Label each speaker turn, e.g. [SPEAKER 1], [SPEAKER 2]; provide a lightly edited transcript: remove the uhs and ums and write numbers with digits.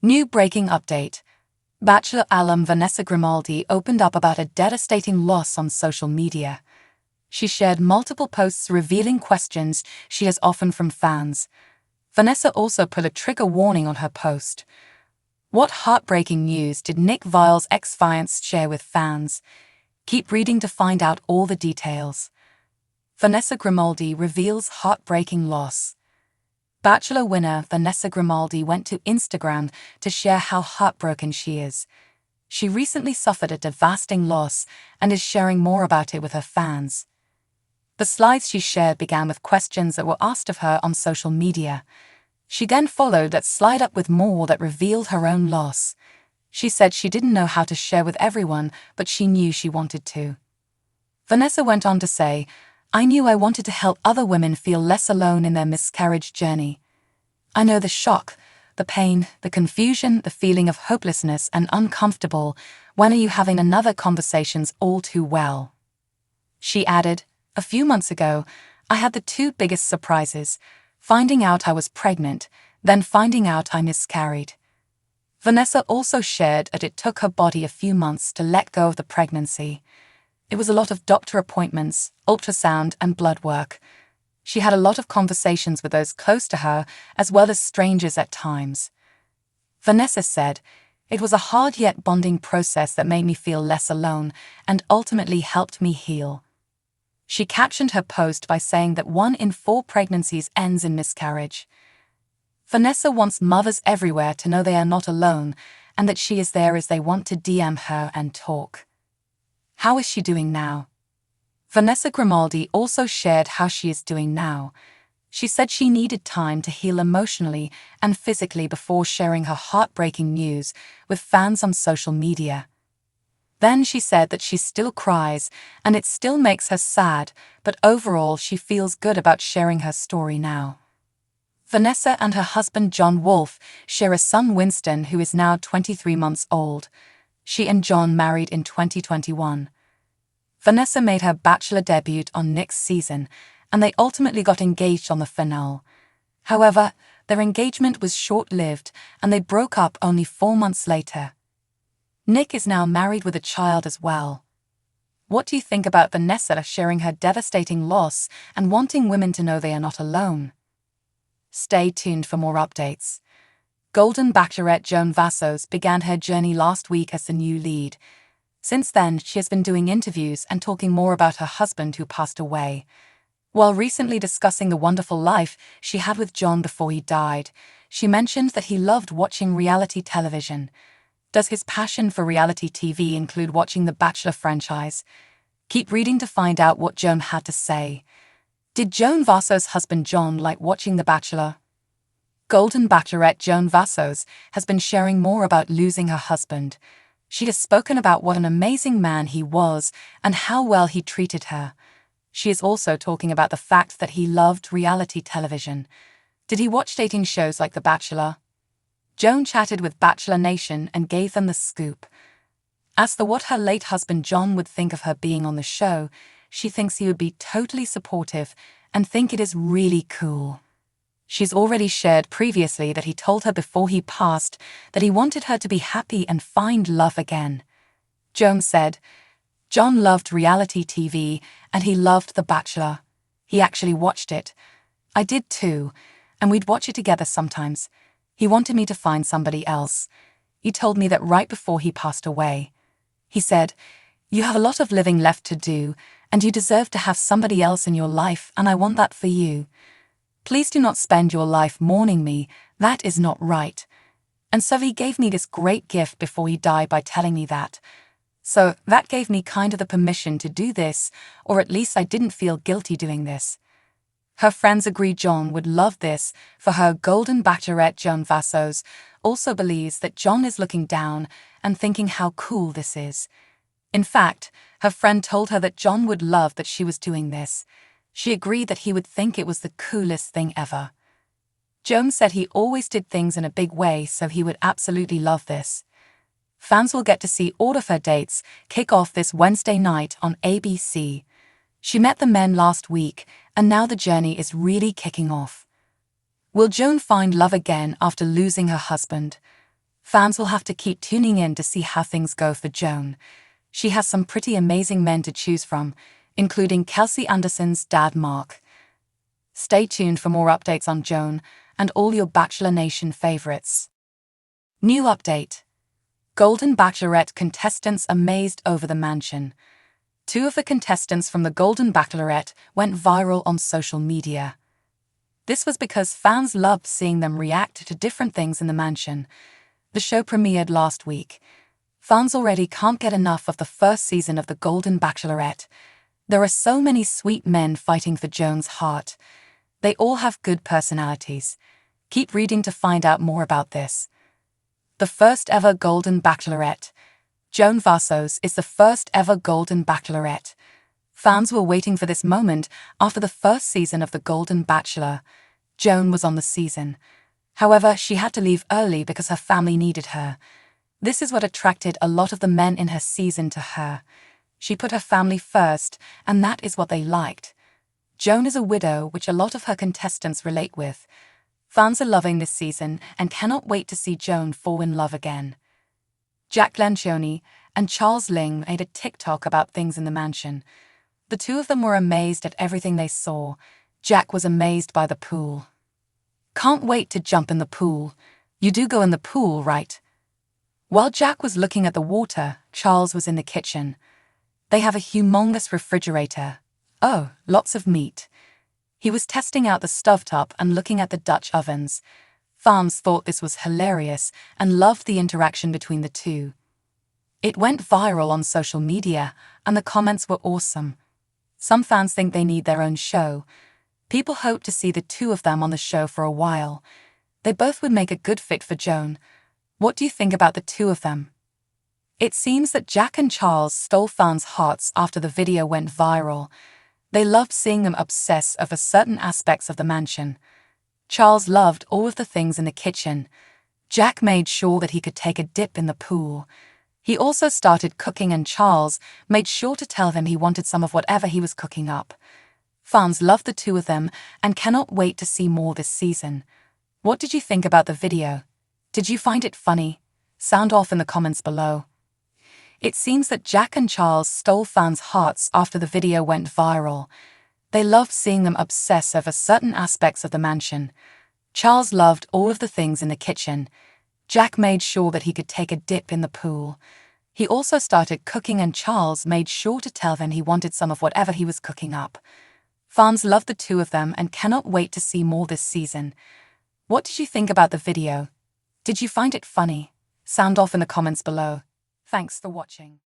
[SPEAKER 1] New breaking update. Bachelor alum Vanessa Grimaldi opened up about a devastating loss on social media. She shared multiple posts revealing questions she has often from fans. Vanessa also put a trigger warning on her post. What heartbreaking news did Nick Viall's ex-fiancé share with fans? Keep reading to find out all the details. Vanessa Grimaldi reveals heartbreaking loss. Bachelor winner Vanessa Grimaldi went to Instagram to share how heartbroken she is. She recently suffered a devastating loss and is sharing more about it with her fans. The slides she shared began with questions that were asked of her on social media. She then followed that slide up with more that revealed her own loss. She said she didn't know how to share with everyone, but she knew she wanted to. Vanessa went on to say, "I knew I wanted to help other women feel less alone in their miscarriage journey. I know the shock, the pain, the confusion, the feeling of hopelessness and uncomfortable. When are you having another conversations all too well." She added, "A few months ago, I had the two biggest surprises, finding out I was pregnant, then finding out I miscarried." Vanessa also shared that it took her body a few months to let go of the pregnancy. It was a lot of doctor appointments, ultrasound and blood work. She had a lot of conversations with those close to her as well as strangers at times. Vanessa said, "It was a hard yet bonding process that made me feel less alone and ultimately helped me heal." She captioned her post by saying that 1 in 4 pregnancies ends in miscarriage. Vanessa wants mothers everywhere to know they are not alone and that she is there as they want to DM her and talk. How is she doing now? Vanessa Grimaldi also shared how she is doing now. She said she needed time to heal emotionally and physically before sharing her heartbreaking news with fans on social media. Then she said that she still cries and it still makes her sad, but overall she feels good about sharing her story now. Vanessa and her husband John Wolfe share a son Winston who is now 23 months old. She and John married in 2021. Vanessa made her Bachelor debut on Nick's season, and they ultimately got engaged on the finale. However, their engagement was short-lived, and they broke up only 4 months later. Nick is now married with a child as well. What do you think about Vanessa sharing her devastating loss and wanting women to know they are not alone? Stay tuned for more updates. Golden Bachelorette Joan Vassos began her journey last week as the new lead. Since then, she has been doing interviews and talking more about her husband who passed away. While recently discussing the wonderful life she had with John before he died, she mentioned that he loved watching reality television. Does his passion for reality TV include watching the Bachelor franchise? Keep reading to find out what Joan had to say. Did Joan Vassos' husband John like watching The Bachelor? Golden Bachelorette Joan Vassos has been sharing more about losing her husband. She has spoken about what an amazing man he was and how well he treated her. She is also talking about the fact that he loved reality television. Did he watch dating shows like The Bachelor? Joan chatted with Bachelor Nation and gave them the scoop. As for what her late husband John would think of her being on the show, she thinks he would be totally supportive and think it is really cool. She's already shared previously that he told her before he passed that he wanted her to be happy and find love again. Joan said, "John loved reality TV and he loved The Bachelor. He actually watched it. I did too, and we'd watch it together sometimes. He wanted me to find somebody else. He told me that right before he passed away. He said, 'You have a lot of living left to do, and you deserve to have somebody else in your life, and I want that for you. Please do not spend your life mourning me, that is not right.' And so he gave me this great gift before he died by telling me that. So that gave me kind of the permission to do this, or at least I didn't feel guilty doing this." Her friends agree John would love this for her. Golden Bachelorette Joan Vassos also believes that John is looking down and thinking how cool this is. In fact, her friend told her that John would love that she was doing this. She agreed that he would think it was the coolest thing ever. Joan said he always did things in a big way, so he would absolutely love this. Fans will get to see all of her dates kick off this Wednesday night on ABC. She met the men last week, and now the journey is really kicking off. Will Joan find love again after losing her husband? Fans will have to keep tuning in to see how things go for Joan. She has some pretty amazing men to choose from, including Kelsey Anderson's dad Mark. Stay tuned for more updates on Joan and all your Bachelor Nation favorites. New update. Golden Bachelorette contestants amazed over the mansion. 2 of the contestants from the Golden Bachelorette went viral on social media. This was because fans loved seeing them react to different things in the mansion. The show premiered last week. Fans already can't get enough of the first season of the Golden Bachelorette. There are so many sweet men fighting for Joan's heart. They all have good personalities. Keep reading to find out more about this. The first ever Golden Bachelorette. Joan Vassos is the first ever Golden Bachelorette. Fans were waiting for this moment after the first season of The Golden Bachelor. Joan was on the season. However, she had to leave early because her family needed her. This is what attracted a lot of the men in her season to her. She put her family first, and that is what they liked. Joan is a widow, which a lot of her contestants relate with. Fans are loving this season and cannot wait to see Joan fall in love again. Jack Lencioni and Charles Ling made a TikTok about things in the mansion. The 2 of them were amazed at everything they saw. Jack was amazed by the pool. Can't wait to jump in the pool. You do go in the pool, right? While Jack was looking at the water, Charles was in the kitchen. They have a humongous refrigerator. Oh, lots of meat. He was testing out the stovetop and looking at the Dutch ovens. Fans thought this was hilarious and loved the interaction between the 2. It went viral on social media, and the comments were awesome. Some fans think they need their own show. People hope to see the 2 of them on the show for a while. They both would make a good fit for Joan. What do you think about the 2 of them? It seems that Jack and Charles stole fans' hearts after the video went viral. They loved seeing them obsess over certain aspects of the mansion. Charles loved all of the things in the kitchen. Jack made sure that he could take a dip in the pool. He also started cooking, and Charles made sure to tell them he wanted some of whatever he was cooking up. Fans love the 2 of them and cannot wait to see more this season. What did you think about the video? Did you find it funny? Sound off in the comments below. It seems that Jack and Charles stole fans' hearts after the video went viral. They loved seeing them obsess over certain aspects of the mansion. Charles loved all of the things in the kitchen. Jack made sure that he could take a dip in the pool. He also started cooking, and Charles made sure to tell them he wanted some of whatever he was cooking up. Fans love the 2 of them and cannot wait to see more this season. What did you think about the video? Did you find it funny? Sound off in the comments below. Thanks for watching.